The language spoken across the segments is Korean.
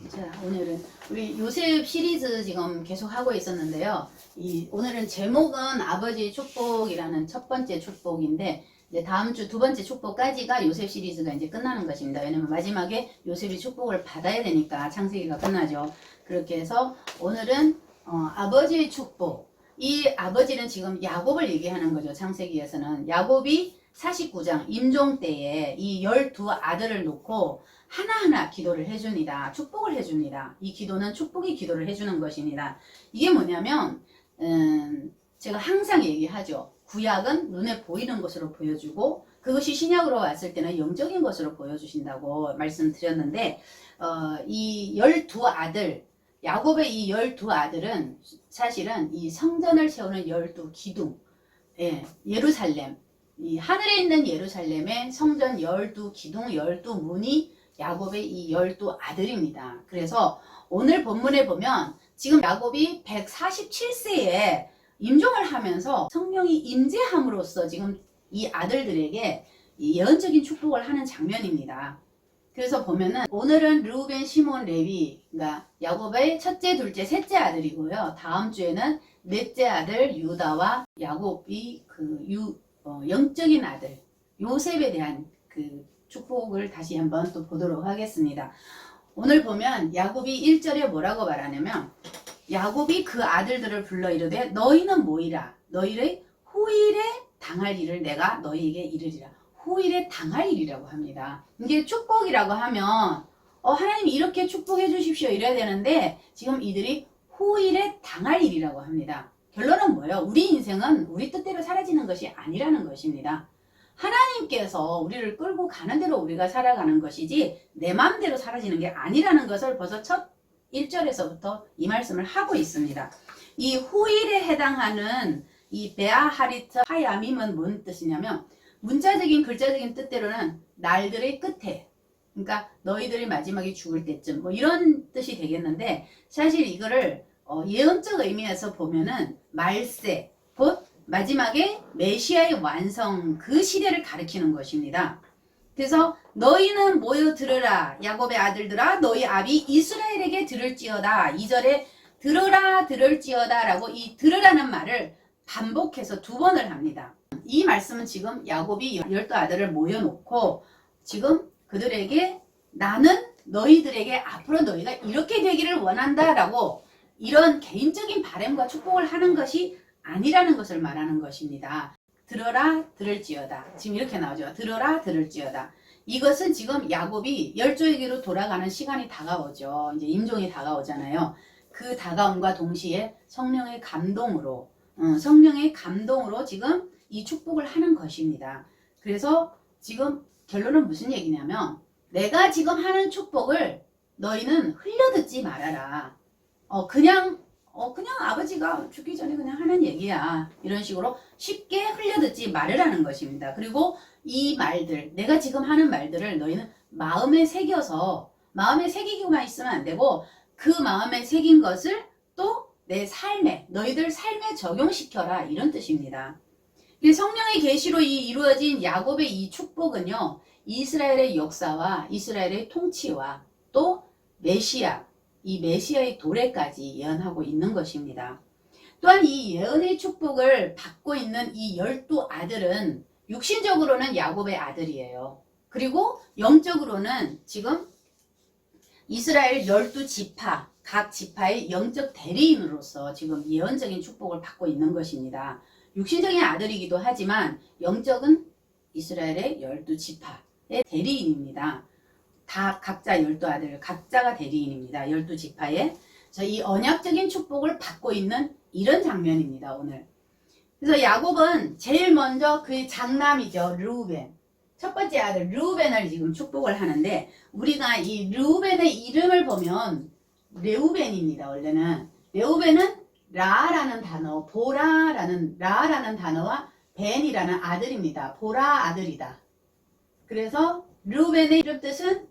자, 오늘은 우리 요셉 시리즈 지금 계속 하고 있었는데요. 오늘은 제목은 아버지의 축복이라는 첫 번째 축복인데, 이제 다음 주 두 번째 축복까지가 요셉 시리즈가 이제 끝나는 것입니다. 왜냐면 마지막에 요셉이 축복을 받아야 되니까 창세기가 끝나죠. 그렇게 해서 오늘은 아버지의 축복. 이 아버지는 지금 야곱을 얘기하는 거죠. 창세기에서는 야곱이 49장 임종 때에 이 12아들을 놓고 하나하나 기도를 해줍니다. 축복을 해줍니다. 이 기도는 축복의 기도를 해주는 것입니다. 이게 뭐냐면 제가 항상 얘기하죠. 구약은 눈에 보이는 것으로 보여주고 그것이 신약으로 왔을 때는 영적인 것으로 보여주신다고 말씀드렸는데 이 12아들 야곱의 이 12아들은 사실은 이 성전을 세우는 12기둥 예루살렘 이 하늘에 있는 예루살렘의 성전 12기둥 12문이 야곱의 이 12아들입니다. 그래서 오늘 본문에 보면 지금 야곱이 147세에 임종을 하면서 성령이 임재함으로써 지금 이 아들들에게 이 예언적인 축복을 하는 장면입니다. 그래서 보면은 오늘은 르우벤, 시몬, 레위, 그러니까 야곱의 첫째, 둘째, 셋째 아들이고요. 다음 주에는 넷째 아들 유다와 야곱이 영적인 아들 요셉에 대한 그 축복을 다시 한번 또 보도록 하겠습니다. 오늘 보면 야곱이 1절에 뭐라고 말하냐면 야곱이 그 아들들을 불러 이르되 너희는 모이라 너희의 후일에 당할 일을 내가 너희에게 이르리라. 후일에 당할 일이라고 합니다. 이게 축복이라고 하면 하나님 이렇게 축복해 주십시오 이래야 되는데 지금 이들이 후일에 당할 일이라고 합니다. 결론은 뭐예요? 우리 인생은 우리 뜻대로 사라지는 것이 아니라는 것입니다. 하나님께서 우리를 끌고 가는 대로 우리가 살아가는 것이지 내 마음대로 사라지는 게 아니라는 것을 벌써 첫 1절에서부터 이 말씀을 하고 있습니다. 이 후일에 해당하는 이 베아하리트 하야밈은 뭔 뜻이냐면 문자적인 글자적인 뜻대로는 날들의 끝에 그러니까 너희들이 마지막에 죽을 때쯤 뭐 이런 뜻이 되겠는데 사실 이거를 예언적 의미에서 보면은 말세 곧 마지막에 메시아의 완성 그 시대를 가리키는 것입니다. 그래서 너희는 모여 들으라 야곱의 아들들아 너희 아비 이스라엘에게 들을지어다 2절에 들으라 들을지어다 라고 이 들으라는 말을 반복해서 두 번을 합니다. 이 말씀은 지금 야곱이 12아들을 모여놓고 지금 그들에게 나는 너희들에게 앞으로 너희가 이렇게 되기를 원한다 라고 이런 개인적인 바람과 축복을 하는 것이 아니라는 것을 말하는 것입니다. 들어라 들을지어다 지금 이렇게 나오죠. 들어라 들을지어다 이것은 지금 야곱이 열조에게로 돌아가는 시간이 다가오죠. 이제 임종이 다가오잖아요. 그 다가옴과 동시에 성령의 감동으로 지금 이 축복을 하는 것입니다. 그래서 지금 결론은 무슨 얘기냐면 내가 지금 하는 축복을 너희는 흘려듣지 말아라. 그냥 아버지가 죽기 전에 그냥 하는 얘기야. 이런 식으로 쉽게 흘려듣지 말으라는 것입니다. 그리고 이 말들, 내가 지금 하는 말들을 너희는 마음에 새겨서 마음에 새기기만 있으면 안 되고 그 마음에 새긴 것을 또 내 삶에, 너희들 삶에 적용시켜라. 이런 뜻입니다. 성령의 계시로 이루어진 야곱의 이 축복은요. 이스라엘의 역사와 이스라엘의 통치와 또 메시아, 이 메시아의 도래까지 예언하고 있는 것입니다. 또한 이 예언의 축복을 받고 있는 이 12아들은 육신적으로는 야곱의 아들이에요. 그리고 영적으로는 지금 이스라엘 12지파, 각 지파의 영적 대리인으로서 지금 예언적인 축복을 받고 있는 것입니다. 육신적인 아들이기도 하지만 영적은 이스라엘의 12지파의 대리인입니다. 다 각자 12아들 각자가 대리인입니다. 12지파에 이 언약적인 축복을 받고 있는 이런 장면입니다. 오늘. 그래서 야곱은 제일 먼저 그의 장남이죠. 르우벤. 첫 번째 아들 르우벤을 지금 축복을 하는데 우리가 이 르우벤의 이름을 보면 레우벤입니다. 원래는. 레우벤은 라라는 단어, 보라라는 라라는 단어와 벤이라는 아들입니다. 보라 아들이다. 그래서 르우벤의 이름 뜻은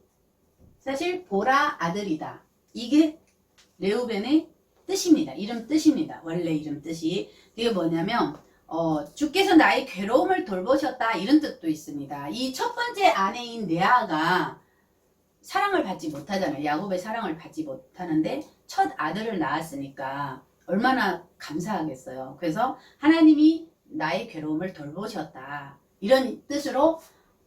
사실 보라 아들이다. 이게 레우벤의 뜻입니다. 이름 뜻입니다. 원래 이름 뜻이. 이게 뭐냐면 주께서 나의 괴로움을 돌보셨다 이런 뜻도 있습니다. 이 첫 번째 아내인 레아가 사랑을 받지 못하잖아요. 야곱의 사랑을 받지 못하는데 첫 아들을 낳았으니까 얼마나 감사하겠어요. 그래서 하나님이 나의 괴로움을 돌보셨다. 이런 뜻으로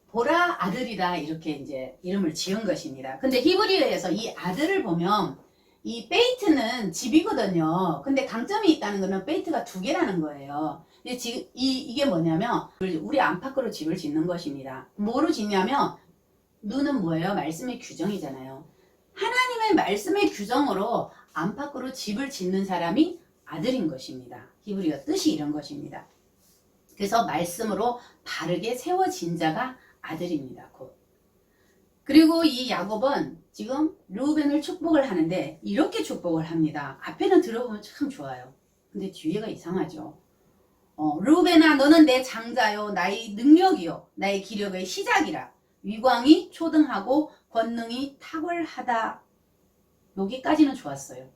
보라 아들이다 이렇게 이제 이름을 지은 것입니다. 근데 히브리어에서 이 아들을 보면 이 베이트는 집이거든요. 근데 강점이 있다는 거는 베이트가 두 개라는 거예요. 근데 지금 이게 뭐냐면 우리 안팎으로 집을 짓는 것입니다. 뭐로 짓냐면 누는 뭐예요? 말씀의 규정이잖아요. 하나님의 말씀의 규정으로 안팎으로 집을 짓는 사람이 아들인 것입니다. 히브리어 뜻이 이런 것입니다. 그래서 말씀으로 바르게 세워진 자가 아들입니다. 곧. 그리고 이 야곱은 지금 르우벤을 축복을 하는데 이렇게 축복을 합니다. 앞에는 들어보면 참 좋아요. 근데 뒤에가 이상하죠. 르우벤아 너는 내 장자요 나의 능력이요 나의 기력의 시작이라. 위광이 초등하고 권능이 탁월하다. 여기까지는 좋았어요.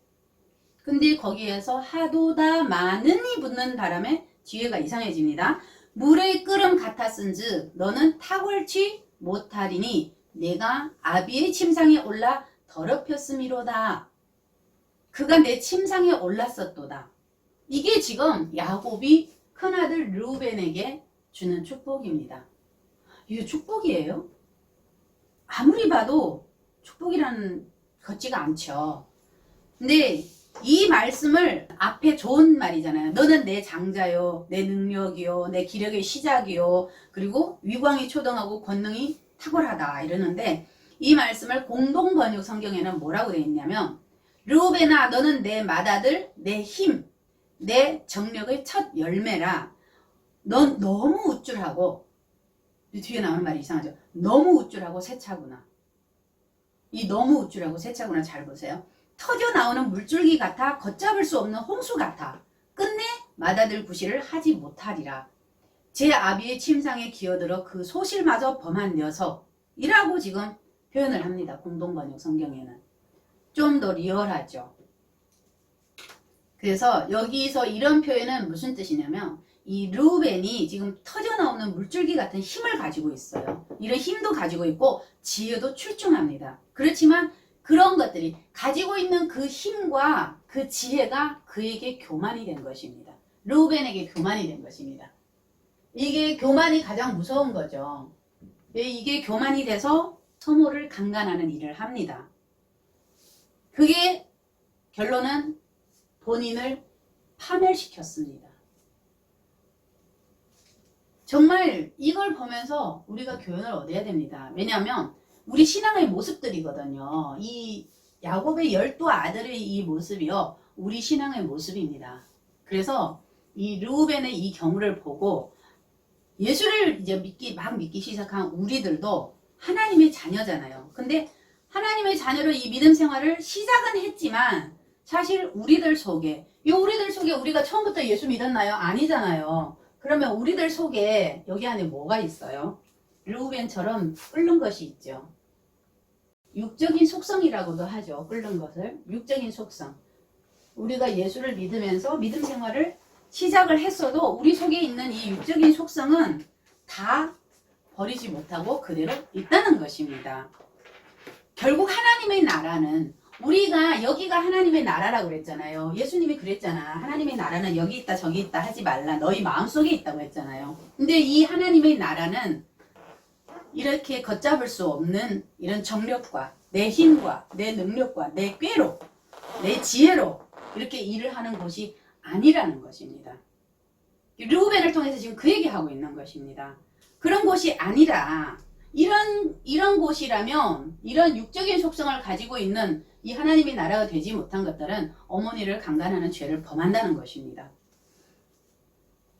근데 거기에서 하도다 많으니 붙는 바람에 뒤에가 이상해집니다. 물의 끓음 같았은즉 너는 탁월치 못하리니 내가 아비의 침상에 올라 더럽혔음이로다. 그가 내 침상에 올랐었도다. 이게 지금 야곱이 큰아들 르우벤에게 주는 축복입니다. 이게 축복이에요? 아무리 봐도 축복이라는 같지가 않죠. 근데 이 말씀을 앞에 좋은 말이잖아요. 너는 내 장자요, 내 능력이요, 내 기력의 시작이요, 그리고 위광이 초등하고 권능이 탁월하다 이러는데 이 말씀을 공동번역 성경에는 뭐라고 되어 있냐면 르우벤아 너는 내 맏아들, 내 힘, 내 정력의 첫 열매라. 넌 너무 우쭐하고 뒤에 나오는 말이 이상하죠. 너무 우쭐하고 세차구나. 이 너무 우쭐하고 세차구나 잘 보세요. 터져 나오는 물줄기 같아 걷잡을 수 없는 홍수 같아 끝내 맏아들 구실을 하지 못하리라. 제 아비의 침상에 기어들어 그 소실마저 범한 녀석이라고 지금 표현을 합니다. 공동번역 성경에는. 좀 더 리얼하죠. 그래서 여기서 이런 표현은 무슨 뜻이냐면 이 르우벤이 지금 터져나오는 물줄기 같은 힘을 가지고 있어요. 이런 힘도 가지고 있고 지혜도 출중합니다. 그렇지만 그런 것들이 가지고 있는 그 힘과 그 지혜가 그에게 교만이 된 것입니다. 르우벤에게 교만이 된 것입니다. 이게 교만이 가장 무서운 거죠. 이게 교만이 돼서 소모를 강간하는 일을 합니다. 그게 결론은 본인을 파멸시켰습니다. 정말 이걸 보면서 우리가 교훈을 얻어야 됩니다. 왜냐하면 우리 신앙의 모습들이거든요. 이 야곱의 12 아들의 이 모습이요. 우리 신앙의 모습입니다. 그래서 이 르우벤의 이 경우를 보고 예수를 이제 막 믿기 시작한 우리들도 하나님의 자녀잖아요. 근데 하나님의 자녀로 이 믿음 생활을 시작은 했지만 사실 우리들 속에 우리가 처음부터 예수 믿었나요? 아니잖아요. 그러면 우리들 속에 여기 안에 뭐가 있어요? 르우벤처럼 끓는 것이 있죠. 육적인 속성이라고도 하죠. 끓는 것을. 육적인 속성. 우리가 예수를 믿으면서 믿음 생활을 시작을 했어도 우리 속에 있는 이 육적인 속성은 다 버리지 못하고 그대로 있다는 것입니다. 결국 하나님의 나라는 우리가 여기가 하나님의 나라라고 그랬잖아요. 예수님이 그랬잖아. 하나님의 나라는 여기 있다 저기 있다 하지 말라. 너희 마음속에 있다고 했잖아요. 근데 이 하나님의 나라는 이렇게 걷잡을 수 없는 이런 정력과 내 힘과 내 능력과 내 꾀로 내 지혜로 이렇게 일을 하는 곳이 아니라는 것입니다. 르우벤을 통해서 지금 그 얘기하고 있는 것입니다. 그런 곳이 아니라 이런 곳이라면 이런 육적인 속성을 가지고 있는 이 하나님의 나라가 되지 못한 것들은 어머니를 강간하는 죄를 범한다는 것입니다.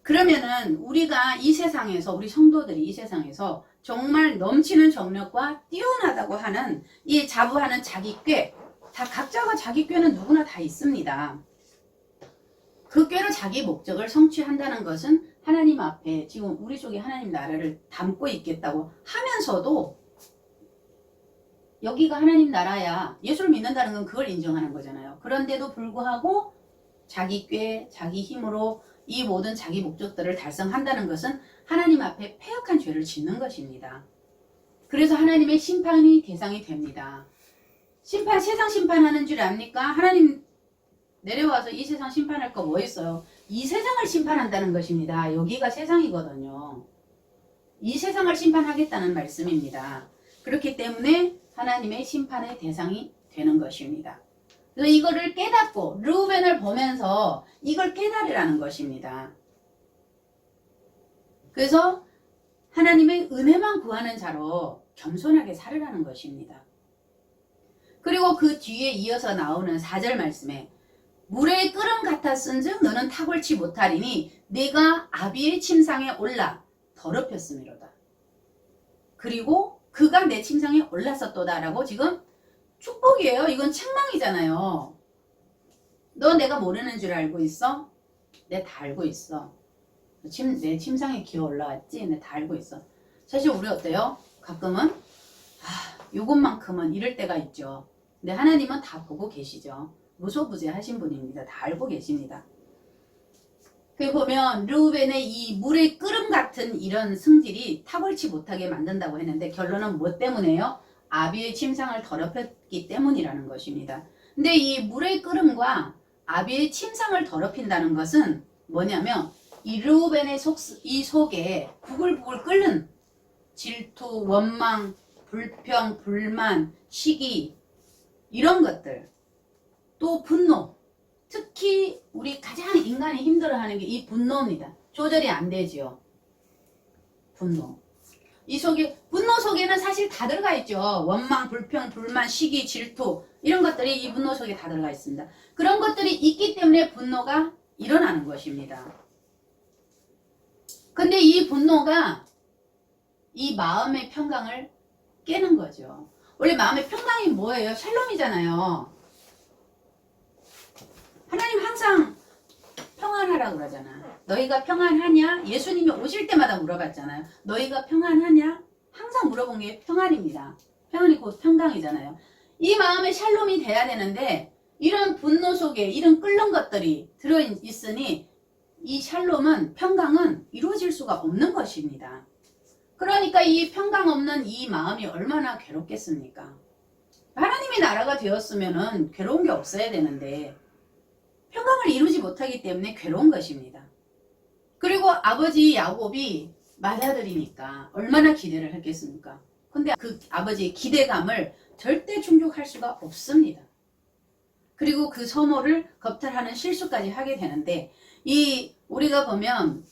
그러면은 우리가 이 세상에서 우리 성도들이 이 세상에서 정말 넘치는 정력과 뛰어나다고 하는 이 자부하는 자기 꾀, 다 각자가 자기 꾀는 누구나 다 있습니다. 그 꾀로 자기 목적을 성취한다는 것은 하나님 앞에 지금 우리 속에 하나님 나라를 담고 있겠다고 하면서도 여기가 하나님 나라야. 예수를 믿는다는 건 그걸 인정하는 거잖아요. 그런데도 불구하고 자기 꾀, 자기 힘으로 이 모든 자기 목적들을 달성한다는 것은 하나님 앞에 패역한 죄를 짓는 것입니다. 그래서 하나님의 심판이 대상이 됩니다. 세상 심판하는 줄 압니까? 하나님 내려와서 이 세상 심판할 거 뭐 있어요? 이 세상을 심판한다는 것입니다. 여기가 세상이거든요. 이 세상을 심판하겠다는 말씀입니다. 그렇기 때문에 하나님의 심판의 대상이 되는 것입니다. 그래서 이거를 깨닫고 르우벤을 보면서 이걸 깨달으라는 것입니다. 그래서 하나님의 은혜만 구하는 자로 겸손하게 살으라는 것입니다. 그리고 그 뒤에 이어서 나오는 4절 말씀에 물의 끓음 같았은즉 너는 탁월치 못하리니 네가 아비의 침상에 올라 더럽혔음이로다. 그리고 그가 내 침상에 올랐었도다 라고 지금 축복이에요. 이건 책망이잖아요. 너 내가 모르는 줄 알고 있어? 내 다 알고 있어. 내 침상에 기어 올라왔지? 내 다 알고 있어. 사실 우리 어때요? 가끔은 요것만큼은 이럴 때가 있죠. 근데 하나님은 다 보고 계시죠. 무소부재하신 분입니다. 다 알고 계십니다. 그 보면 르우벤의 이 물의 끓음 같은 이런 승질이 탁월치 못하게 만든다고 했는데 결론은 뭐 때문에요? 아비의 침상을 더럽혔기 때문이라는 것입니다. 근데 이 물의 끓음과 아비의 침상을 더럽힌다는 것은 뭐냐면 이 르우벤의 이 속에 부글부글 끓는 질투, 원망, 불평, 불만, 시기 이런 것들, 또 분노, 특히 우리 가장 인간이 힘들어하는 게 이 분노입니다. 조절이 안 되지요. 분노. 이 속에 분노 속에는 사실 다 들어가 있죠. 원망, 불평, 불만, 시기, 질투 이런 것들이 이 분노 속에 다 들어가 있습니다. 그런 것들이 있기 때문에 분노가 일어나는 것입니다. 근데 이 분노가 이 마음의 평강을 깨는 거죠. 원래 마음의 평강이 뭐예요? 샬롬이잖아요. 하나님 항상 평안하라고 그러잖아. 너희가 평안하냐? 예수님이 오실 때마다 물어봤잖아요. 너희가 평안하냐? 항상 물어본 게 평안입니다. 평안이 곧 평강이잖아요. 이 마음에 샬롬이 돼야 되는데 이런 분노 속에 이런 끓는 것들이 들어있으니 이 샬롬은 평강은 이루어질 수가 없는 것입니다. 그러니까 이 평강 없는 이 마음이 얼마나 괴롭겠습니까? 하나님의 나라가 되었으면 괴로운 게 없어야 되는데 평강을 이루지 못하기 때문에 괴로운 것입니다. 그리고 아버지 야곱이 맏아들이니까 얼마나 기대를 했겠습니까? 근데 그 아버지의 기대감을 절대 충족할 수가 없습니다. 그리고 그 소모를 겁탈하는 실수까지 하게 되는데 이 우리가 보면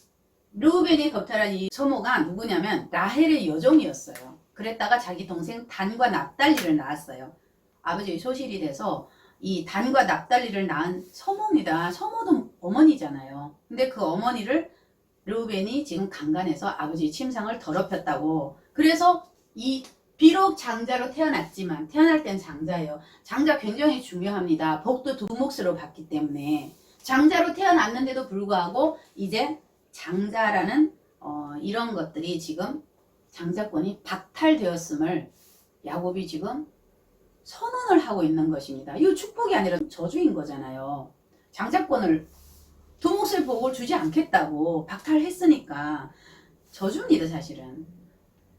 르우벤이 겁탈한 이 소모가 누구냐면 라헬의 여종이었어요. 그랬다가 자기 동생 단과 납달리를 낳았어요. 아버지의 소실이 돼서 이 단과 납달리를 낳은 소모입니다. 소모도 어머니잖아요. 근데 그 어머니를 르우벤이 지금 강간해서 아버지의 침상을 더럽혔다고. 그래서 이 비록 장자로 태어났지만 태어날 땐 장자예요. 장자 굉장히 중요합니다. 복도 두 몫으로 받기 때문에 장자로 태어났는데도 불구하고 이제 장자라는 이런 것들이 지금 장자권이 박탈되었음을 야곱이 지금 선언을 하고 있는 것입니다. 이거 축복이 아니라 저주인 거잖아요. 장자권을 두 몫의 복을 주지 않겠다고 박탈했으니까 저주입니다, 사실은.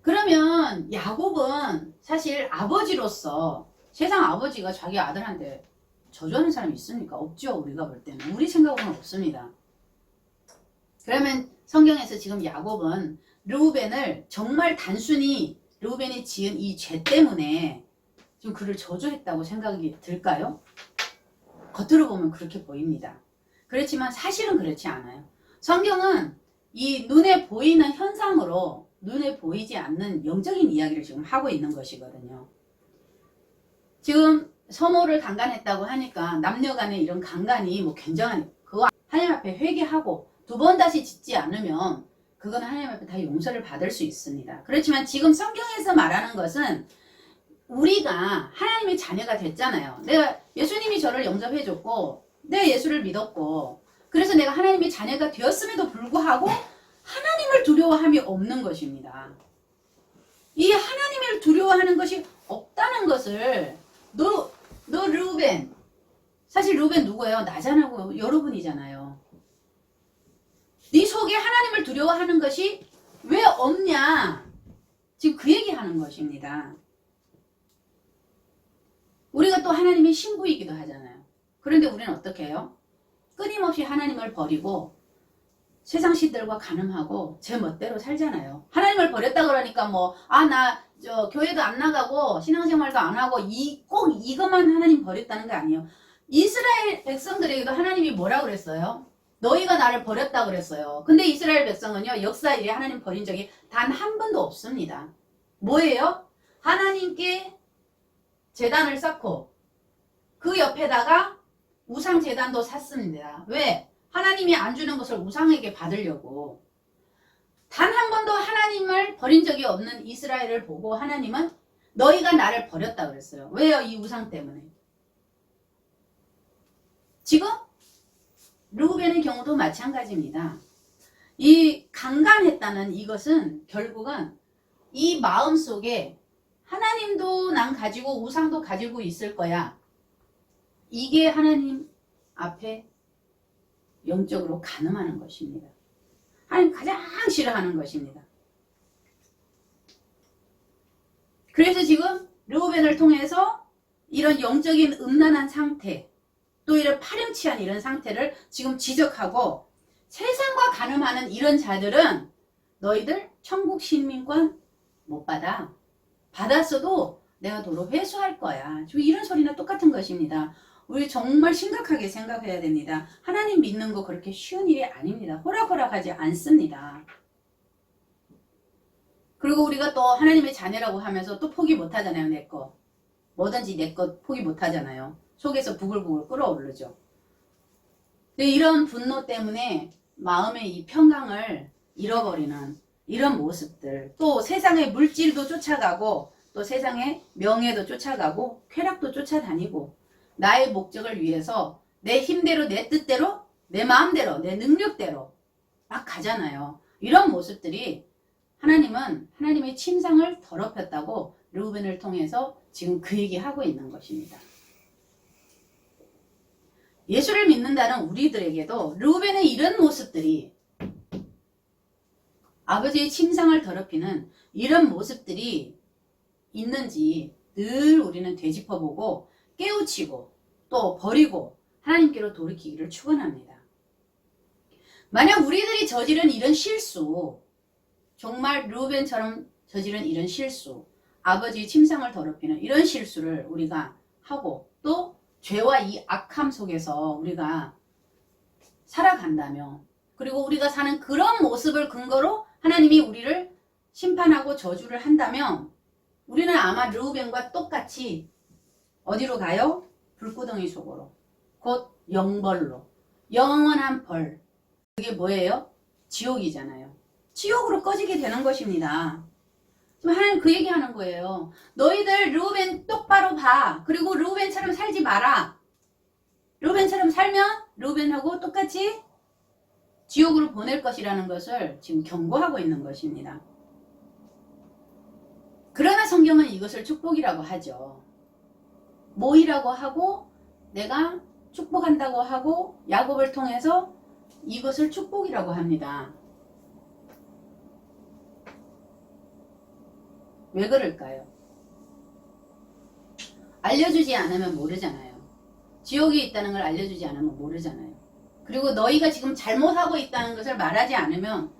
그러면 야곱은 사실 아버지로서 세상 아버지가 자기 아들한테 저주하는 사람이 있습니까? 없죠. 우리가 볼 때는. 우리 생각으로는 없습니다. 그러면 성경에서 지금 야곱은 르우벤을 정말 단순히 르우벤이 지은 이 죄 때문에 지금 그를 저주했다고 생각이 들까요? 겉으로 보면 그렇게 보입니다. 그렇지만 사실은 그렇지 않아요. 성경은 이 눈에 보이는 현상으로 눈에 보이지 않는 영적인 이야기를 지금 하고 있는 것이거든요. 지금 서모를 강간했다고 하니까 남녀 간의 이런 강간이 뭐 굉장한 그거 하나님 앞에 회개하고 두 번 다시 짓지 않으면 그건 하나님 앞에 다 용서를 받을 수 있습니다. 그렇지만 지금 성경에서 말하는 것은 우리가 하나님의 자녀가 됐잖아요. 내가 예수님이 저를 영접해줬고 내가 예수를 믿었고 그래서 내가 하나님의 자녀가 되었음에도 불구하고 하나님을 두려워함이 없는 것입니다. 이 하나님을 두려워하는 것이 없다는 것을 너 르우벤, 사실 르우벤 누구예요? 나잖아요. 여러분이잖아요. 네 속에 하나님을 두려워하는 것이 왜 없냐? 지금 그 얘기하는 것입니다. 우리가 또 하나님의 신부이기도 하잖아요. 그런데 우리는 어떻게 해요? 끊임없이 하나님을 버리고 세상 신들과 간음하고 제 멋대로 살잖아요. 하나님을 버렸다 그러니까 나 교회도 안 나가고 신앙생활도 안 하고 꼭 이것만 하나님 버렸다는 게 아니에요. 이스라엘 백성들에게도 하나님이 뭐라 그랬어요? 너희가 나를 버렸다 그랬어요. 근데 이스라엘 백성은요, 역사에 하나님 버린 적이 단 한 번도 없습니다. 뭐예요? 하나님께 제단을 쌓고 그 옆에다가 우상 제단도 샀습니다. 왜? 하나님이 안 주는 것을 우상에게 받으려고. 단 한 번도 하나님을 버린 적이 없는 이스라엘을 보고 하나님은 너희가 나를 버렸다 그랬어요. 왜요? 이 우상 때문에. 지금 르우벤의 경우도 마찬가지입니다. 이 강간했다는 이것은 결국은 이 마음 속에 하나님도 난 가지고 우상도 가지고 있을 거야. 이게 하나님 앞에 영적으로 간음하는 것입니다. 하나님 가장 싫어하는 것입니다. 그래서 지금 르우벤을 통해서 이런 영적인 음란한 상태, 또 이런 파렴치한 이런 상태를 지금 지적하고, 세상과 간음하는 이런 자들은 너희들 천국 시민권 못 받아. 받았어도 내가 도로 회수할 거야. 지금 이런 소리나 똑같은 것입니다. 우리 정말 심각하게 생각해야 됩니다. 하나님 믿는 거 그렇게 쉬운 일이 아닙니다. 호락호락하지 않습니다. 그리고 우리가 또 하나님의 자녀라고 하면서 또 포기 못 하잖아요. 내 거. 뭐든지 내 거 포기 못 하잖아요. 속에서 부글부글 끓어오르죠. 이런 분노 때문에 마음의 이 평강을 잃어버리는 이런 모습들, 또 세상의 물질도 쫓아가고 또 세상의 명예도 쫓아가고 쾌락도 쫓아다니고 나의 목적을 위해서 내 힘대로 내 뜻대로 내 마음대로 내 능력대로 막 가잖아요. 이런 모습들이 하나님은 하나님의 침상을 더럽혔다고 르우벤을 통해서 지금 그 얘기하고 있는 것입니다. 예수를 믿는다는 우리들에게도 르우벤의 이런 모습들이, 아버지의 침상을 더럽히는 이런 모습들이 있는지 늘 우리는 되짚어보고 깨우치고 또 버리고 하나님께로 돌이키기를 축원합니다. 만약 우리들이 저지른 이런 실수, 정말 르우벤처럼 저지른 이런 실수, 아버지의 침상을 더럽히는 이런 실수를 우리가 하고 또 죄와 이 악함 속에서 우리가 살아간다면, 그리고 우리가 사는 그런 모습을 근거로 하나님이 우리를 심판하고 저주를 한다면 우리는 아마 르우벤과 똑같이 어디로 가요? 불구덩이 속으로, 곧 영벌로, 영원한 벌. 그게 뭐예요? 지옥이잖아요. 지옥으로 꺼지게 되는 것입니다. 지금 하나님 그 얘기하는 거예요. 너희들 르우벤 똑바로 봐. 그리고 르우벤처럼 살지 마라. 르우벤처럼 살면 르우벤하고 똑같이 지옥으로 보낼 것이라는 것을 지금 경고하고 있는 것입니다. 그러나 성경은 이것을 축복이라고 하죠. 모이라고 하고 내가 축복한다고 하고 야곱을 통해서 이것을 축복이라고 합니다. 왜 그럴까요? 알려주지 않으면 모르잖아요. 지옥이 있다는 걸 알려주지 않으면 모르잖아요. 그리고 너희가 지금 잘못하고 있다는 것을 말하지 않으면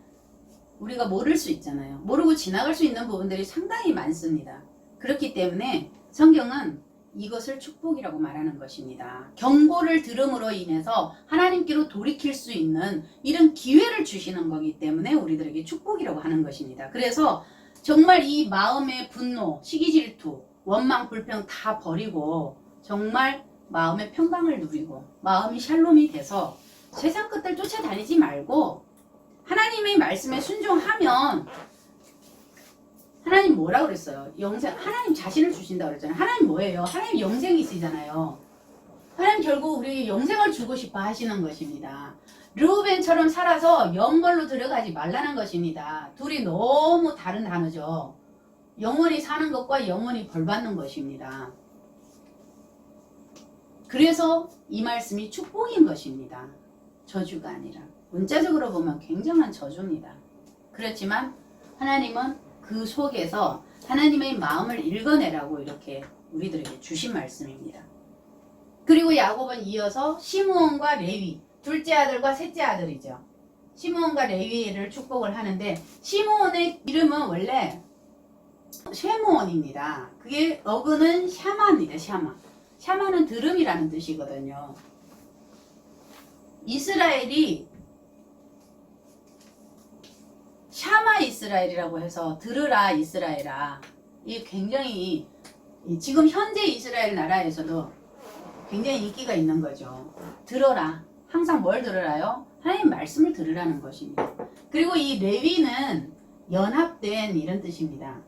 우리가 모를 수 있잖아요. 모르고 지나갈 수 있는 부분들이 상당히 많습니다. 그렇기 때문에 성경은 이것을 축복이라고 말하는 것입니다. 경고를 들음으로 인해서 하나님께로 돌이킬 수 있는 이런 기회를 주시는 거기 때문에 우리들에게 축복이라고 하는 것입니다. 그래서 정말 이 마음의 분노, 시기 질투, 원망, 불평 다 버리고 정말 마음의 평강을 누리고 마음이 샬롬이 돼서 세상 것들 쫓아다니지 말고 하나님의 말씀에 순종하면, 하나님 뭐라 그랬어요? 영생, 하나님 자신을 주신다고 그랬잖아요. 하나님 뭐예요? 하나님 영생이시잖아요. 하나님 결국 우리 영생을 주고 싶어 하시는 것입니다. 르우벤처럼 살아서 영벌로 들어가지 말라는 것입니다. 둘이 너무 다른 단어죠. 영원히 사는 것과 영원히 벌받는 것입니다. 그래서 이 말씀이 축복인 것입니다. 저주가 아니라. 문자적으로 보면 굉장한 저주입니다. 그렇지만 하나님은 그 속에서 하나님의 마음을 읽어내라고 이렇게 우리들에게 주신 말씀입니다. 그리고 야곱은 이어서 시므온과 레위, 둘째 아들과 셋째 아들이죠. 시므온과 레위를 축복을 하는데, 시므온의 이름은 원래 쉐므온입니다. 그게 어근은 샤마입니다. 샤마. 샤마는 드름이라는 뜻이거든요. 이스라엘이 샤마 이스라엘이라고 해서 들으라 이스라엘아, 이 굉장히 지금 현재 이스라엘 나라에서도 굉장히 인기가 있는 거죠. 들어라. 항상 뭘 들으라요? 하나님 말씀을 들으라는 것입니다. 그리고 이 레위는 연합된 이런 뜻입니다.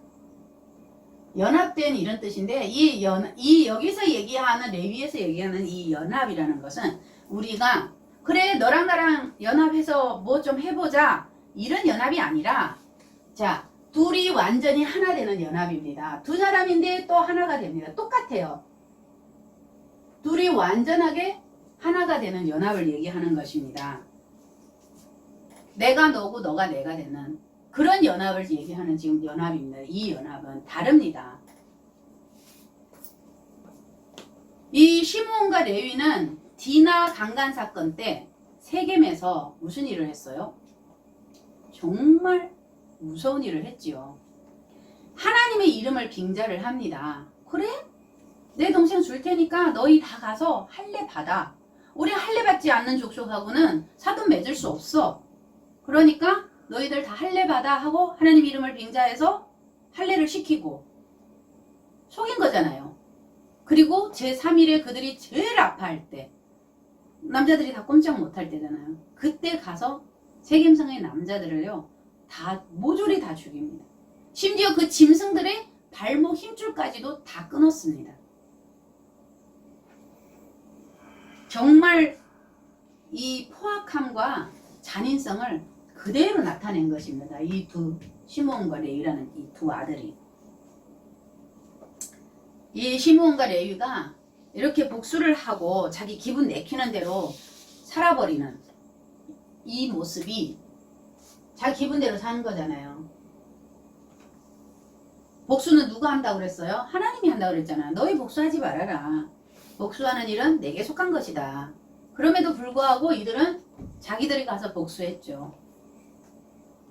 연합된 이런 뜻인데, 이 여기서 얘기하는, 레위에서 얘기하는 이 연합이라는 것은 우리가 그래 너랑 나랑 연합해서 뭐 좀 해보자 이런 연합이 아니라, 자, 둘이 완전히 하나 되는 연합입니다. 두 사람인데 또 하나가 됩니다. 똑같아요. 둘이 완전하게 하나가 되는 연합을 얘기하는 것입니다. 내가 너고 너가 내가 되는 그런 연합을 얘기하는 지금 연합입니다. 이 연합은 다릅니다. 이 시므온과 레위는 디나 강간 사건 때 세겜에서 무슨 일을 했어요? 정말 무서운 일을 했지요. 하나님의 이름을 빙자를 합니다. 그래? 내 동생 줄 테니까 너희 다 가서 할례 받아. 우리 할례 받지 않는 족속하고는 사돈 맺을 수 없어. 그러니까 너희들 다 할례 받아 하고 하나님 이름을 빙자해서 할례를 시키고 속인 거잖아요. 그리고 제3일에 그들이 제일 아파할 때, 남자들이 다 꼼짝 못할 때잖아요. 그때 가서 세겜성의 남자들을요 다 모조리 다 죽입니다. 심지어 그 짐승들의 발목 힘줄까지도 다 끊었습니다. 정말 이 포악함과 잔인성을 그대로 나타낸 것입니다. 이 두 시므온과 레위라는 이 두 아들이. 이 시므온과 레위가 이렇게 복수를 하고 자기 기분 내키는 대로 살아버리는 이 모습이 자기 기분대로 사는 거잖아요. 복수는 누가 한다고 그랬어요? 하나님이 한다고 그랬잖아. 너희 복수하지 말아라. 복수하는 일은 내게 속한 것이다. 그럼에도 불구하고 이들은 자기들이 가서 복수했죠.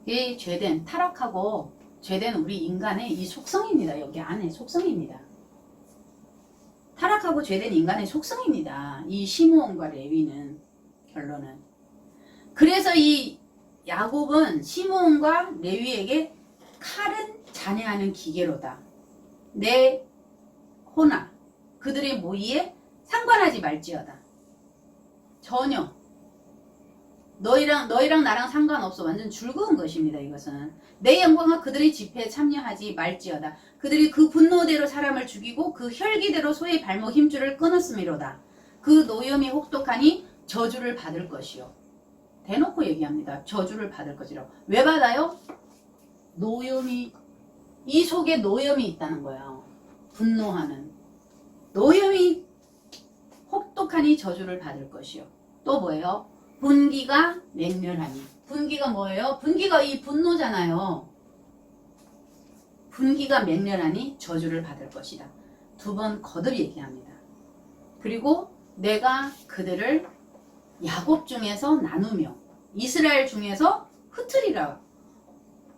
이 죄된, 타락하고 죄된 우리 인간의 이 속성입니다. 여기 안에 속성입니다. 타락하고 죄된 인간의 속성입니다. 이 시므온과 레위는, 결론은. 그래서 이 야곱은 시므온과 레위에게 칼은 잔해하는 기계로다. 내 호나 그들의 모의에 상관하지 말지어다. 전혀 너희랑 나랑 상관없어. 완전 즐거운 것입니다. 이것은 내 영광과 그들의 집회에 참여하지 말지어다. 그들이 그 분노대로 사람을 죽이고 그 혈기대로 소의 발목 힘줄을 끊었음이로다. 그 노염이 혹독하니 저주를 받을 것이요. 대놓고 얘기합니다. 저주를 받을 것이라고. 왜 받아요? 노염이, 이 속에 노염이 있다는 거예요. 분노하는 노염이 혹독하니 저주를 받을 것이요. 또 뭐예요? 분기가 맹렬하니. 분기가 뭐예요? 분기가 이 분노잖아요. 분기가 맹렬하니 저주를 받을 것이다. 두 번 거듭 얘기합니다. 그리고 내가 그들을 야곱 중에서 나누며 이스라엘 중에서 흩으리라.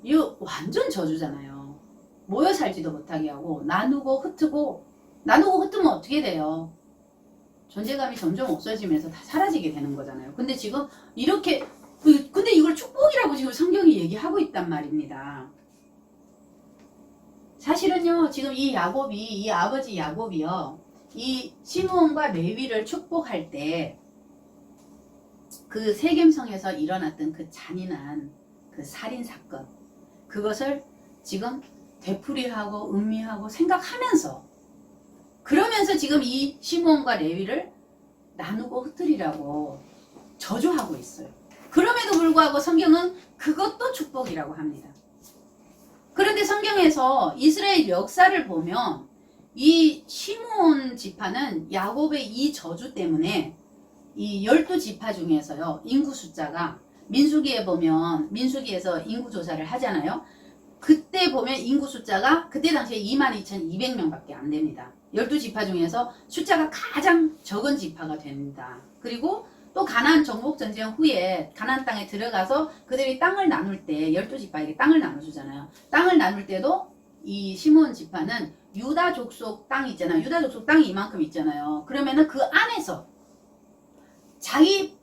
이거 완전 저주잖아요. 모여 살지도 못하게 하고 나누고 흩으면 어떻게 돼요? 존재감이 점점 없어지면서 다 사라지게 되는 거잖아요. 근데 지금 이렇게 근데 이걸 축복이라고 지금 성경이 얘기하고 있단 말입니다. 사실은요, 지금 이 야곱이, 이 아버지 야곱이요, 이 시므온과 레위를 축복할 때 그 세겜성에서 일어났던 그 잔인한 그 살인 사건, 그것을 지금 되풀이하고 음미하고 생각하면서, 그러면서 지금 이 시므온과 레위를 나누고 흩으리라고 저주하고 있어요. 그럼에도 불구하고 성경은 그것도 축복이라고 합니다. 그런데 성경에서 이스라엘 역사를 보면 이 시므온 지파는 야곱의 이 저주 때문에 이 12지파 중에서요, 인구 숫자가 민수기에 보면, 민수기에서 인구 조사를 하잖아요. 그때 보면 인구 숫자가 그때 당시에 22,200명밖에 안 됩니다. 12지파 중에서 숫자가 가장 적은 지파가 됩니다. 그리고 또 가나안 정복 전쟁 후에 가나안 땅에 들어가서 그들이 땅을 나눌 때 12지파에게 땅을 나눠주잖아요. 땅을 나눌 때도 이 시므온 지파는 유다 족속 땅 있잖아요. 유다 족속 땅이 이만큼 있잖아요. 그러면은 그 안에서 자기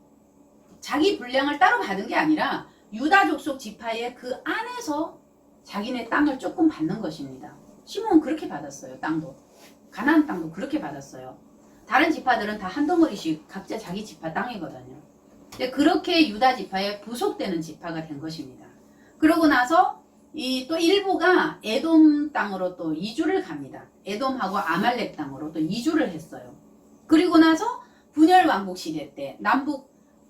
분량을 따로 받은 게 아니라 유다 족속 지파의 그 안에서 자기네 땅을 조금 받는 것입니다. 시므온 그렇게 받았어요. 땅도. 가나안 땅도 그렇게 받았어요. 다른 지파들은 다 한 덩어리씩 각자 자기 지파 땅이거든요. 근데 그렇게 유다 지파에 부속되는 지파가 된 것입니다. 그러고 나서 이 또 일부가 에돔 땅으로 또 이주를 갑니다. 에돔하고 아말렉 땅으로 또 이주를 했어요. 그리고 나서 분열 왕국 시대 때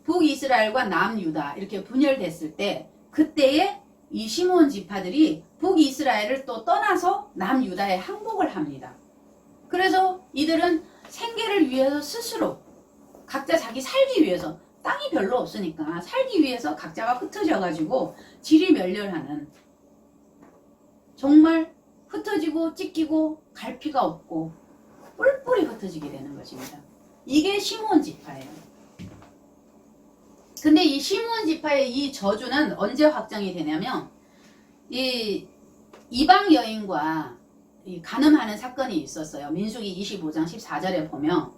북이스라엘과 남유다 이렇게 분열됐을 때 그때에 이 시므온 지파들이 북이스라엘을 또 떠나서 남유다에 항복을 합니다. 그래서 이들은 생계를 위해서 스스로 각자 자기 살기 위해서 땅이 별로 없으니까 살기 위해서 각자가 흩어져 가지고 지리멸렬하는 정말 흩어지고 찢기고 갈피가 없고 뿔뿔이 흩어지게 되는 것입니다. 이게 시므온 지파예요. 근데 이 시므온 지파의 이 저주는 언제 확정이 되냐면 이 이방 여인과 이 간음하는 사건이 있었어요. 민수기 25장 14절에 보면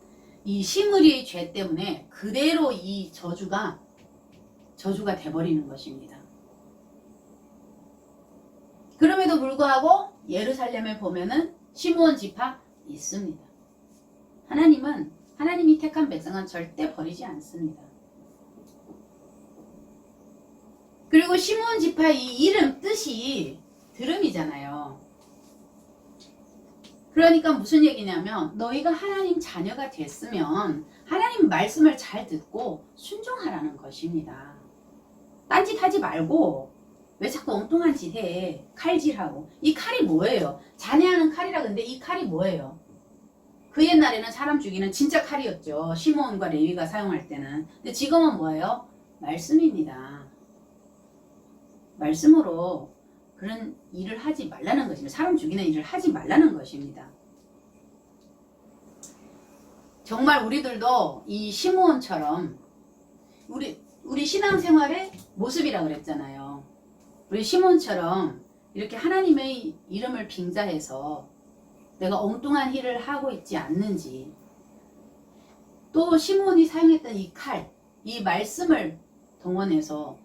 이 시므리의 죄 때문에 그대로 이 저주가 돼버리는 것입니다. 그럼에도 불구하고 예루살렘에 보면은 시므온 지파 있습니다. 하나님이 택한 백성은 절대 버리지 않습니다. 그리고 시므온 지파 이 이름 뜻이 드름이잖아요. 그러니까 무슨 얘기냐면 너희가 하나님 자녀가 됐으면 하나님 말씀을 잘 듣고 순종하라는 것입니다. 딴짓 하지 말고 왜 자꾸 엉뚱한 짓 해. 칼질하고. 이 칼이 뭐예요? 잔해하는 칼이라 근데 이 칼이 뭐예요? 그 옛날에는 사람 죽이는 진짜 칼이었죠. 시므온과 레위가 사용할 때는. 근데 지금은 뭐예요? 말씀입니다. 말씀으로 그런 일을 하지 말라는 것입니다. 사람 죽이는 일을 하지 말라는 것입니다. 정말 우리들도 이 시므온처럼 우리 신앙생활의 모습이라고 그랬잖아요. 우리 시몬처럼 이렇게 하나님의 이름을 빙자해서 내가 엉뚱한 일을 하고 있지 않는지, 또 시몬이 사용했던 이 칼, 이 말씀을 동원해서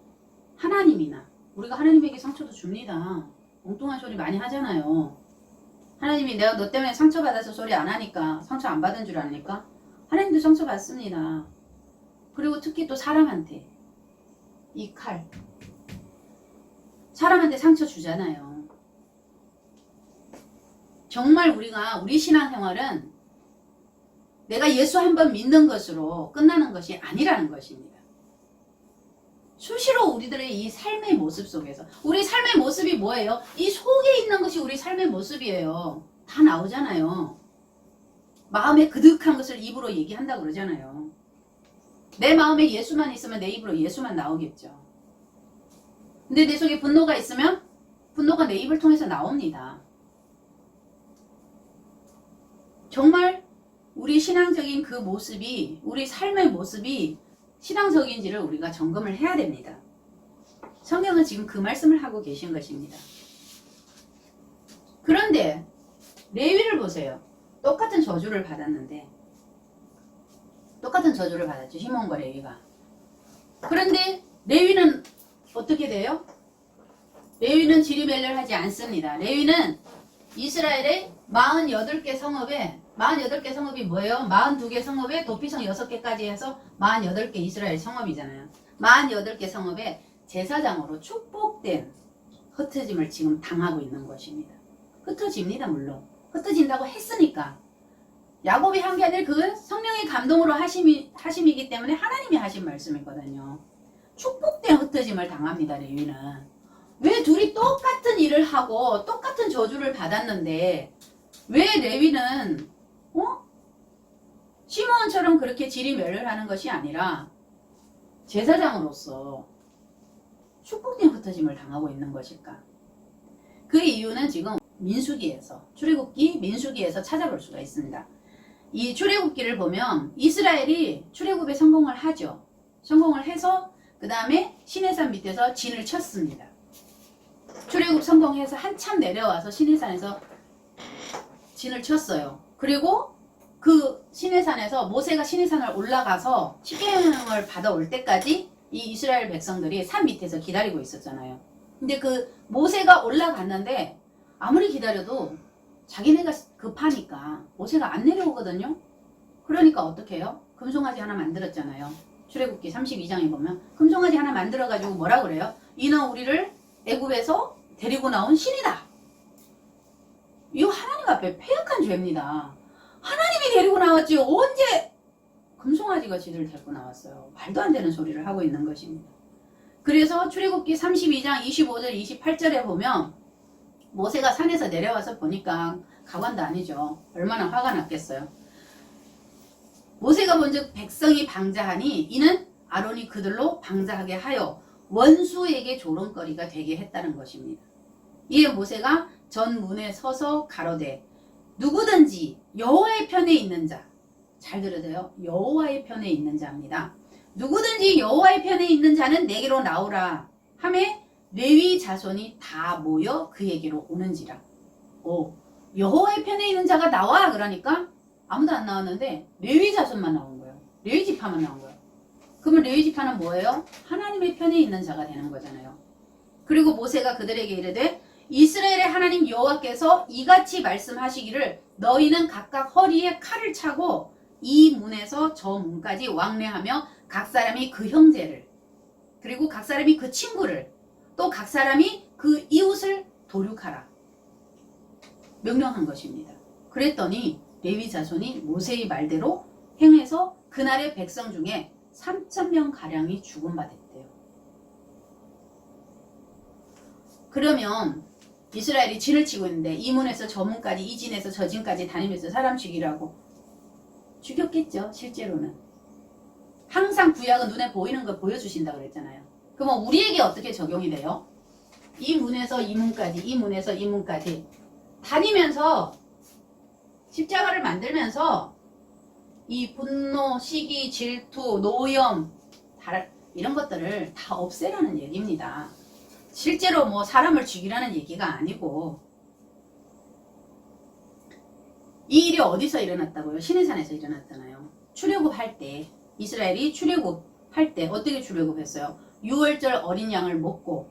하나님이나 우리가 하나님에게 상처도 줍니다. 엉뚱한 소리 많이 하잖아요. 하나님이 내가 너 때문에 상처받아서 소리 안 하니까 상처 안 받은 줄 아니까? 하나님도 상처받습니다. 그리고 특히 또 사람한테 이 칼, 사람한테 상처 주잖아요. 정말 우리 신앙생활은 내가 예수 한번 믿는 것으로 끝나는 것이 아니라는 것입니다. 수시로 우리들의 이 삶의 모습 속에서, 우리 삶의 모습이 뭐예요? 이 속에 있는 것이 우리 삶의 모습이에요. 다 나오잖아요. 마음에 그득한 것을 입으로 얘기한다고 그러잖아요. 내 마음에 예수만 있으면 내 입으로 예수만 나오겠죠. 근데 내 속에 분노가 있으면 분노가 내 입을 통해서 나옵니다. 정말 우리 신앙적인 그 모습이, 우리 삶의 모습이 신앙적인지를 우리가 점검을 해야 됩니다. 성경은 지금 그 말씀을 하고 계신 것입니다. 그런데 레위를 보세요. 똑같은 저주를 받았는데, 똑같은 저주를 받았죠. 시몬과 레위가. 그런데 레위는 어떻게 돼요? 레위는 지리멸렬하지 않습니다. 레위는 이스라엘의 48개 성읍에, 48개 성읍이 뭐예요? 42개 성읍에 도피성 6개까지 해서 48개 이스라엘 성읍이잖아요. 48개 성읍에 제사장으로 축복된 흩어짐을 지금 당하고 있는 것입니다. 흩어집니다. 물론 흩어진다고 했으니까. 야곱이 한 게 아니라 그 성령의 감동으로 하심이기 때문에 하나님이 하신 말씀이거든요. 축복된 흩어짐을 당합니다. 레위는. 왜 둘이 똑같은 일을 하고 똑같은 저주를 받았는데 왜 레위는 시므온처럼 그렇게 지리멸렬하는 것이 아니라 제사장으로서 축복된 흩어짐을 당하고 있는 것일까? 그 이유는 지금 민수기에서, 출애굽기 민수기에서 찾아볼 수가 있습니다. 이 출애굽기를 보면 이스라엘이 출애굽에 성공을 하죠. 성공을 해서 그 다음에 시내산 밑에서 진을 쳤습니다. 출애굽 성공해서 한참 내려와서 시내산에서 진을 쳤어요. 그리고 그 시내산에서 모세가 시내산을 올라가서 십계명을 받아올 때까지 이 이스라엘 백성들이 산 밑에서 기다리고 있었잖아요. 근데 그 모세가 올라갔는데 아무리 기다려도 자기네가 급하니까 모세가 안 내려오거든요. 그러니까 어떻게 해요? 금송아지 하나 만들었잖아요. 출애굽기 32장에 보면 금송아지 하나 만들어가지고 뭐라 그래요? 이는 우리를 애굽에서 데리고 나온 신이다. 이거 하나님 앞에 패역한 죄입니다. 하나님이 데리고 나왔지 언제 금송아지가 지들을 데리고 나왔어요. 말도 안 되는 소리를 하고 있는 것입니다. 그래서 출애굽기 32장 25절 28절에 보면 모세가 산에서 내려와서 보니까 가관도 아니죠. 얼마나 화가 났겠어요. 모세가 본즉 백성이 방자하니 이는 아론이 그들로 방자하게 하여 원수에게 조롱거리가 되게 했다는 것입니다. 이에 모세가 전 문에 서서 가로되 누구든지 여호와의 편에 있는 자, 잘 들으세요. 여호와의 편에 있는 자입니다. 누구든지 여호와의 편에 있는 자는 내게로 나오라 하매 레위 자손이 다 모여 그에게로 오는지라. 여호와의 편에 있는 자가 나와. 그러니까 아무도 안 나왔는데 레위 자손만 나온 거예요. 레위 지파만 나온 거예요. 그러면 레위 지파는 뭐예요? 하나님의 편에 있는 자가 되는 거잖아요. 그리고 모세가 그들에게 이르되 이스라엘의 하나님 여호와께서 이같이 말씀하시기를 너희는 각각 허리에 칼을 차고 이 문에서 저 문까지 왕래하며 각 사람이 그 형제를 그리고 각 사람이 그 친구를 또 각 사람이 그 이웃을 도륙하라 명령한 것입니다. 그랬더니 레위 자손이 모세의 말대로 행해서 그날의 백성 중에 3,000명 가량이 죽음 받았대요. 그러면 이스라엘이 진을 치고 있는데 이 문에서 저 문까지 이 진에서 저 진까지 다니면서 사람 죽이라고 죽였겠죠. 실제로는 항상 구약은 눈에 보이는 걸 보여주신다고 그랬잖아요. 그러면 우리에게 어떻게 적용이 돼요? 이 문에서 이 문까지 이 문에서 이 문까지 다니면서 십자가를 만들면서 이 분노, 시기, 질투, 노염 이런 것들을 다 없애라는 얘기입니다. 실제로 뭐 사람을 죽이라는 얘기가 아니고 이 일이 어디서 일어났다고요? 시내산에서 일어났잖아요. 출애굽할 때 이스라엘이 출애굽할 때 어떻게 출애굽했어요? 6월절 어린 양을 먹고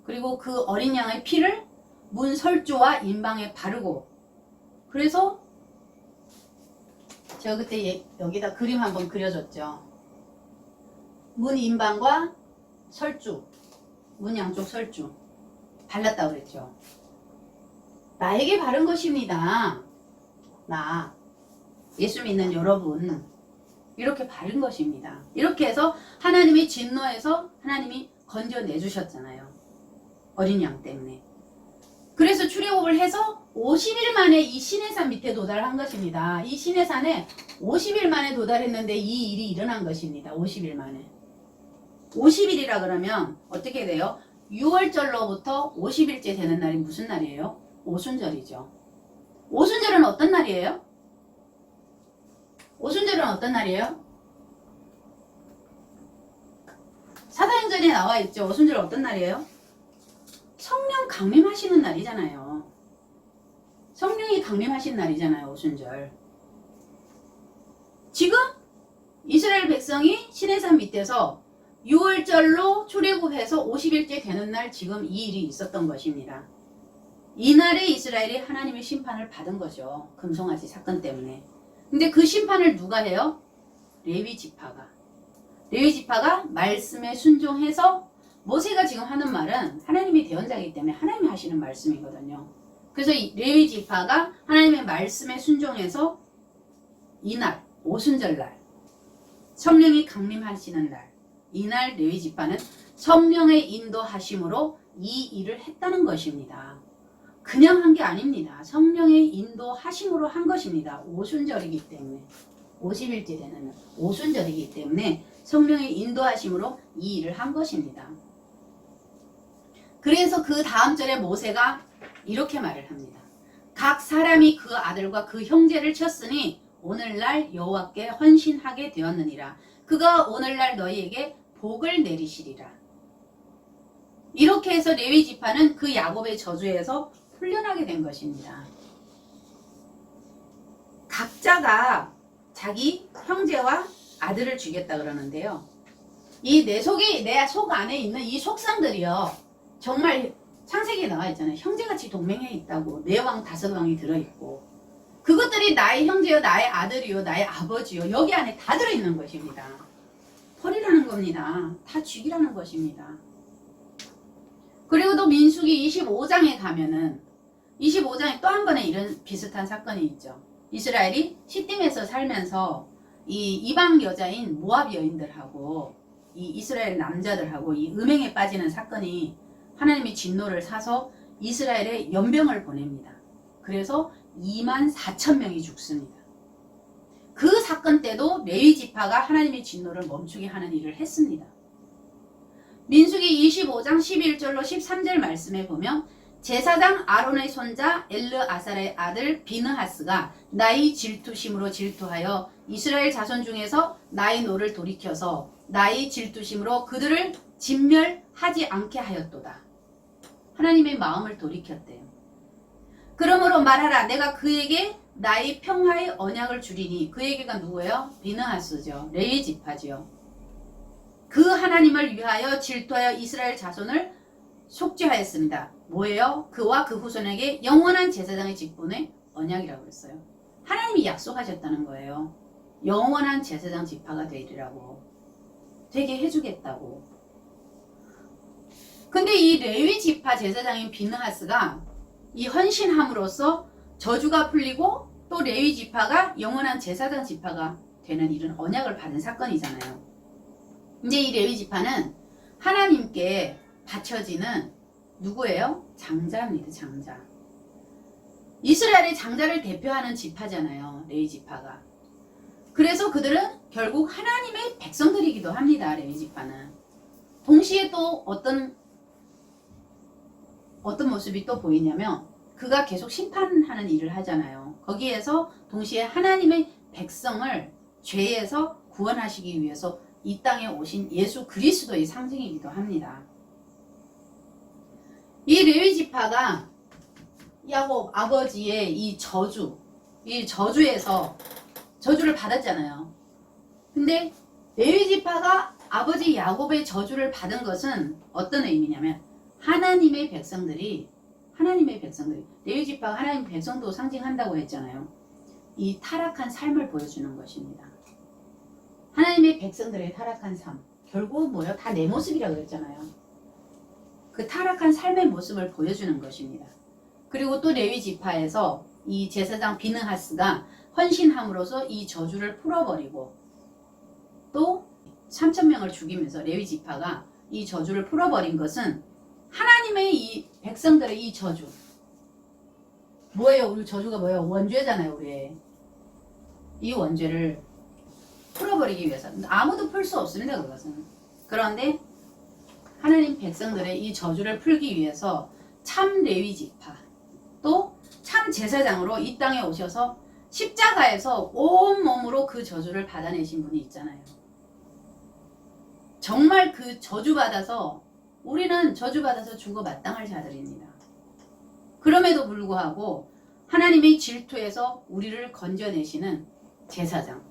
그리고 그 어린 양의 피를 문 설주와 인방에 바르고 그래서 제가 그때 여기다 그림 한번 그려줬죠. 문 인방과 설주 문 양쪽 설주 발랐다고 그랬죠. 나에게 바른 것입니다. 나 예수 믿는 여러분 이렇게 바른 것입니다. 이렇게 해서 하나님이 진노해서 하나님이 건져내 주셨잖아요. 어린 양 때문에. 그래서 출애굽을 해서 50일 만에 이 시내산 밑에 도달한 것입니다. 이 시내산에 50일 만에 도달했는데 이 일이 일어난 것입니다. 50일 만에. 50일이라 그러면 어떻게 돼요? 6월절로부터 50일째 되는 날이 무슨 날이에요? 오순절이죠. 오순절은 어떤 날이에요? 오순절은 어떤 날이에요? 사도행전에 나와 있죠. 오순절 어떤 날이에요? 성령 강림하시는 날이잖아요. 성령이 강림하신 날이잖아요. 오순절. 지금 이스라엘 백성이 시내산 밑에서 6월절로 출애굽해서 50일째 되는 날 지금 이 일이 있었던 것입니다. 이날에 이스라엘이 하나님의 심판을 받은 거죠. 금송아지 사건 때문에. 근데 그 심판을 누가 해요? 레위 지파가. 레위 지파가 말씀에 순종해서 모세가 지금 하는 말은 하나님의 대언자이기 때문에 하나님이 하시는 말씀이거든요. 그래서 이 레위 지파가 하나님의 말씀에 순종해서 이날 오순절날 성령이 강림하시는 날 이날 레위 지파는 성령의 인도하심으로 이 일을 했다는 것입니다. 그냥 한 게 아닙니다. 성령의 인도하심으로 한 것입니다. 오순절이기 때문에 50일째 되는 오순절이기 때문에 성령의 인도하심으로 이 일을 한 것입니다. 그래서 그 다음 절에 모세가 이렇게 말을 합니다. 각 사람이 그 아들과 그 형제를 쳤으니 오늘날 여호와께 헌신하게 되었느니라. 그가 오늘날 너희에게 복을 내리시리라. 이렇게 해서 레위 지파는 그 야곱의 저주에서 풀려나게 된 것입니다. 각자가 자기 형제와 아들을 주겠다 그러는데요. 이 내 속 안에 있는 이 속성들이요. 정말 창세기에 나와 있잖아요. 형제같이 동맹해 있다고. 네 왕 다섯 왕이 들어있고. 그것들이 나의 형제요, 나의 아들이요, 나의 아버지요. 여기 안에 다 들어있는 것입니다. 버리라는 겁니다. 다 죽이라는 것입니다. 그리고 또 민수기 25장에 가면은 25장에 또 한 번의 이런 비슷한 사건이 있죠. 이스라엘이 시딤에서 살면서 이 이방 여자인 모압 여인들하고 이 이스라엘 남자들하고 이 음행에 빠지는 사건이 하나님이 진노를 사서 이스라엘에 연병을 보냅니다. 그래서 24,000명이 죽습니다. 그 사건 때도 레위 지파가 하나님의 진노를 멈추게 하는 일을 했습니다. 민수기 25장 11절로 13절 말씀에 보면 제사장 아론의 손자 엘르아살의 아들 비느하스가 나의 질투심으로 질투하여 이스라엘 자손 중에서 나의 노를 돌이켜서 나의 질투심으로 그들을 진멸하지 않게 하였도다. 하나님의 마음을 돌이켰대요. 그러므로 말하라. 내가 그에게 나의 평화의 언약을 주리니. 그에게가 누구예요? 비느하스죠. 레위 지파지요. 그 하나님을 위하여 질투하여 이스라엘 자손을 속죄하였습니다. 뭐예요? 그와 그 후손에게 영원한 제사장의 직분의 언약이라고 그랬어요. 하나님이 약속하셨다는 거예요. 영원한 제사장 지파가 되리라고. 되게 해주겠다고. 근데 이 레위 지파 제사장인 비느하스가 이 헌신함으로써 저주가 풀리고 또 레위 지파가 영원한 제사장 지파가 되는 이런 언약을 받은 사건이잖아요. 이제 이 레위 지파는 하나님께 바쳐지는 누구예요? 장자입니다. 장자. 이스라엘의 장자를 대표하는 지파잖아요. 레위 지파가. 그래서 그들은 결국 하나님의 백성들이기도 합니다. 레위 지파는. 동시에 또 어떤 모습이 또 보이냐면 그가 계속 심판하는 일을 하잖아요. 거기에서 동시에 하나님의 백성을 죄에서 구원하시기 위해서 이 땅에 오신 예수 그리스도의 상징이기도 합니다. 이 레위 지파가 야곱 아버지의 이 저주에서 저주를 받았잖아요. 근데 레위 지파가 아버지 야곱의 저주를 받은 것은 어떤 의미냐면 하나님의 백성들이 레위 지파가 하나님의 백성도 상징한다고 했잖아요. 이 타락한 삶을 보여주는 것입니다. 하나님의 백성들의 타락한 삶. 결국은 뭐예요? 다 내 모습이라고 그랬잖아요. 그 타락한 삶의 모습을 보여주는 것입니다. 그리고 또 레위 지파에서 이 제사장 비느하스가 헌신함으로써 이 저주를 풀어버리고 또 3,000명을 죽이면서 레위 지파가 이 저주를 풀어버린 것은 하나님의 이 백성들의 이 저주. 뭐예요? 우리 저주가 뭐예요? 원죄잖아요. 우리 이 원죄를 풀어버리기 위해서. 아무도 풀 수 없습니다. 그것은. 그런데 하나님 백성들의 이 저주를 풀기 위해서 참 레위 지파 또 참 제사장으로 이 땅에 오셔서 십자가에서 온몸으로 그 저주를 받아내신 분이 있잖아요. 정말 그 저주받아서 우리는 저주받아서 죽어 마땅할 자들입니다. 그럼에도 불구하고 하나님의 질투에서 우리를 건져내시는 제사장,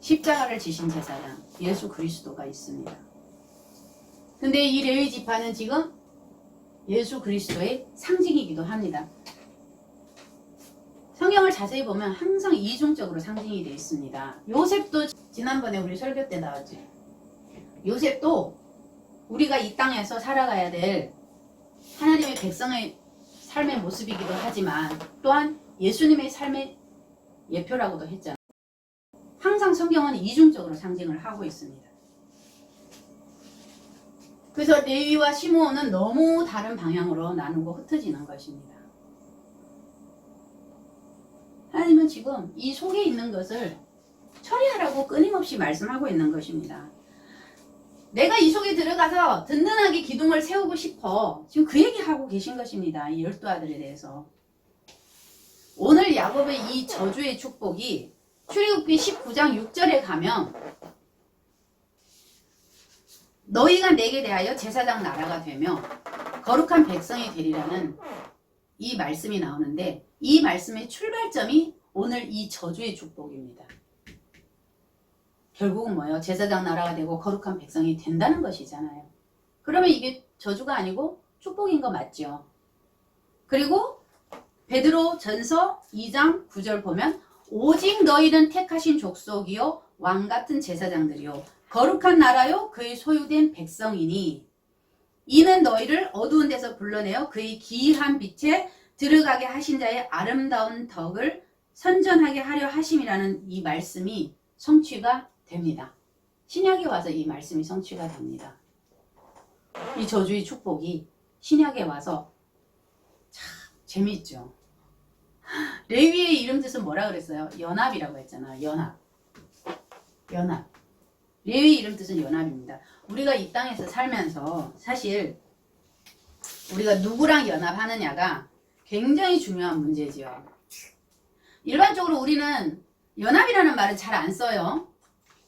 십자가를 지신 제사장 예수 그리스도가 있습니다. 근데 이 레위 지파는 지금 예수 그리스도의 상징이기도 합니다. 성경을 자세히 보면 항상 이중적으로 상징이 되어 있습니다. 요셉도 지난번에 우리 설교 때 나왔죠. 요셉도 우리가 이 땅에서 살아가야 될 하나님의 백성의 삶의 모습이기도 하지만 또한 예수님의 삶의 예표라고도 했잖아요. 항상 성경은 이중적으로 상징을 하고 있습니다. 그래서 레위와 시므온은 너무 다른 방향으로 나누고 흩어지는 것입니다. 하나님은 지금 이 속에 있는 것을 처리하라고 끊임없이 말씀하고 있는 것입니다. 내가 이 속에 들어가서 든든하게 기둥을 세우고 싶어. 지금 그 얘기하고 계신 것입니다. 이 12아들에 대해서. 오늘 야곱의 이 저주의 축복이 출애굽기 19장 6절에 가면 너희가 내게 대하여 제사장 나라가 되며 거룩한 백성이 되리라는 이 말씀이 나오는데 이 말씀의 출발점이 오늘 이 저주의 축복입니다. 결국은 뭐예요? 제사장 나라가 되고 거룩한 백성이 된다는 것이잖아요. 그러면 이게 저주가 아니고 축복인 거 맞죠? 그리고 베드로 전서 2장 9절 보면 오직 너희는 택하신 족속이요 왕같은 제사장들이요 거룩한 나라요 그의 소유된 백성이니 이는 너희를 어두운 데서 불러내어 그의 기이한 빛에 들어가게 하신 자의 아름다운 덕을 선전하게 하려 하심이라는 이 말씀이 성취가 됩니다. 신약에 와서 이 말씀이 성취가 됩니다. 이 저주의 축복이 신약에 와서 참 재미있죠. 레위의 이름 뜻은 뭐라 그랬어요? 연합이라고 했잖아요. 연합. 레위 이름 뜻은 연합입니다. 우리가 이 땅에서 살면서 사실 우리가 누구랑 연합하느냐가 굉장히 중요한 문제지요. 일반적으로 우리는 연합이라는 말은 잘 안 써요.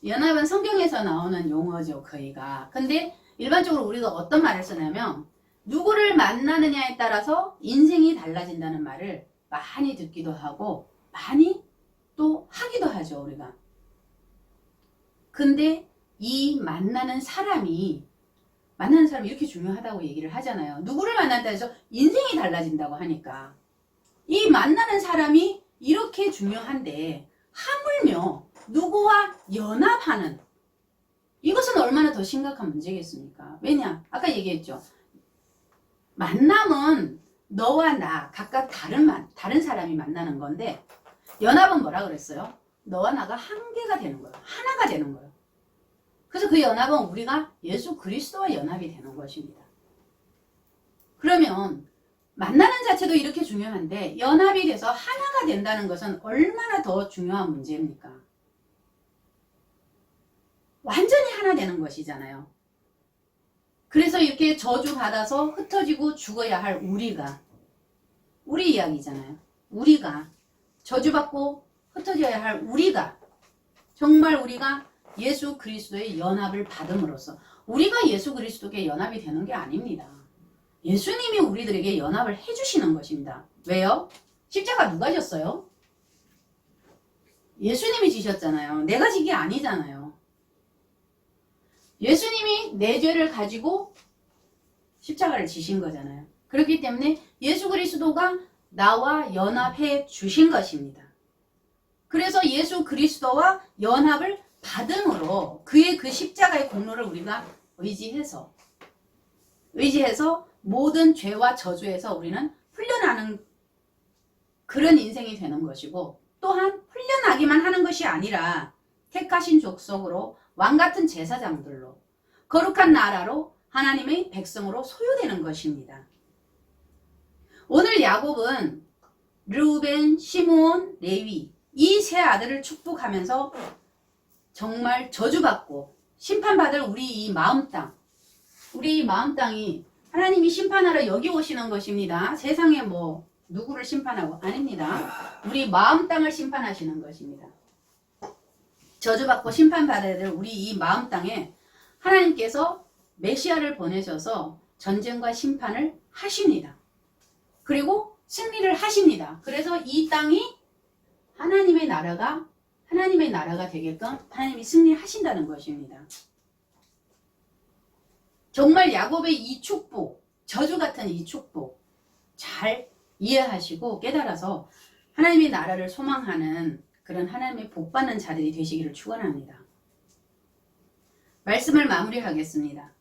연합은 성경에서 나오는 용어죠, 거의가. 근데 일반적으로 우리가 어떤 말을 쓰냐면 누구를 만나느냐에 따라서 인생이 달라진다는 말을 많이 듣기도 하고 많이 또 하기도 하죠, 우리가. 근데 이 만나는 사람이 이렇게 중요하다고 얘기를 하잖아요. 누구를 만난다 해서 인생이 달라진다고 하니까 이 만나는 사람이 이렇게 중요한데 하물며 누구와 연합하는 이것은 얼마나 더 심각한 문제겠습니까? 왜냐? 아까 얘기했죠. 만남은 너와 나 각각 다른 사람이 만나는 건데 연합은 뭐라 그랬어요? 너와 나가 한계가 되는 거예요. 하나가 되는 거예요. 그래서 그 연합은 우리가 예수 그리스도와 연합이 되는 것입니다. 그러면 만나는 자체도 이렇게 중요한데 연합이 돼서 하나가 된다는 것은 얼마나 더 중요한 문제입니까? 완전히 하나 되는 것이잖아요. 그래서 이렇게 저주받아서 흩어지고 죽어야 할 우리 이야기잖아요. 우리가 저주받고 흩어져야 할 우리가 정말 우리가 예수 그리스도의 연합을 받음으로써 우리가 예수 그리스도께 연합이 되는 게 아닙니다. 예수님이 우리들에게 연합을 해주시는 것입니다. 왜요? 십자가 누가 졌어요? 예수님이 지셨잖아요. 내가 진 게 아니잖아요. 예수님이 내 죄를 가지고 십자가를 지신 거잖아요. 그렇기 때문에 예수 그리스도가 나와 연합해 주신 것입니다. 그래서 예수 그리스도와 연합을 받음으로 그의 그 십자가의 공로를 우리가 의지해서 모든 죄와 저주에서 우리는 풀려나는 그런 인생이 되는 것이고 또한 풀려나기만 하는 것이 아니라 택하신 족속으로 왕같은 제사장들로 거룩한 나라로 하나님의 백성으로 소유되는 것입니다. 오늘 야곱은 르우벤, 시므온, 레위 이 세 아들을 축복하면서 정말 저주받고 심판받을 우리 이 마음 땅이 하나님이 심판하러 여기 오시는 것입니다. 세상에 뭐 누구를 심판하고 아닙니다. 우리 마음 땅을 심판하시는 것입니다. 저주받고 심판받아야 될 우리 이 마음 땅에 하나님께서 메시아를 보내셔서 전쟁과 심판을 하십니다. 그리고 승리를 하십니다. 그래서 이 땅이 하나님의 나라가 되게끔 하나님이 승리하신다는 것입니다. 정말 야곱의 이 축복, 저주 같은 이 축복 잘 이해하시고 깨달아서 하나님의 나라를 소망하는 그런 하나님의 복받는 자들이 되시기를 축원합니다. 말씀을 마무리하겠습니다.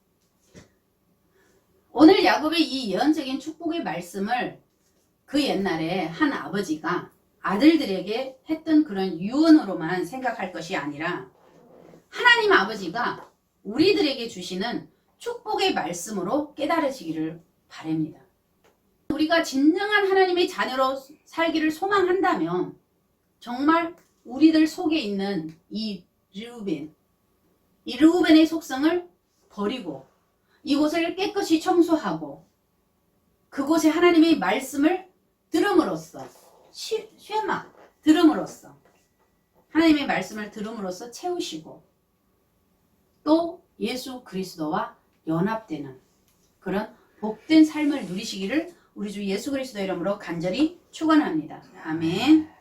오늘 야곱의 이 예언적인 축복의 말씀을 그 옛날에 한 아버지가 아들들에게 했던 그런 유언으로만 생각할 것이 아니라 하나님 아버지가 우리들에게 주시는 축복의 말씀으로 깨달으시기를 바랍니다. 우리가 진정한 하나님의 자녀로 살기를 소망한다면 정말 우리들 속에 있는 이 르우벤의 속성을 버리고 이곳을 깨끗이 청소하고 그곳에 하나님의 말씀을 들음으로써 쉐마 들음으로써 하나님의 말씀을 들음으로써 채우시고 또 예수 그리스도와 연합되는 그런 복된 삶을 누리시기를 우리 주 예수 그리스도 이름으로 간절히 축원합니다. 아멘.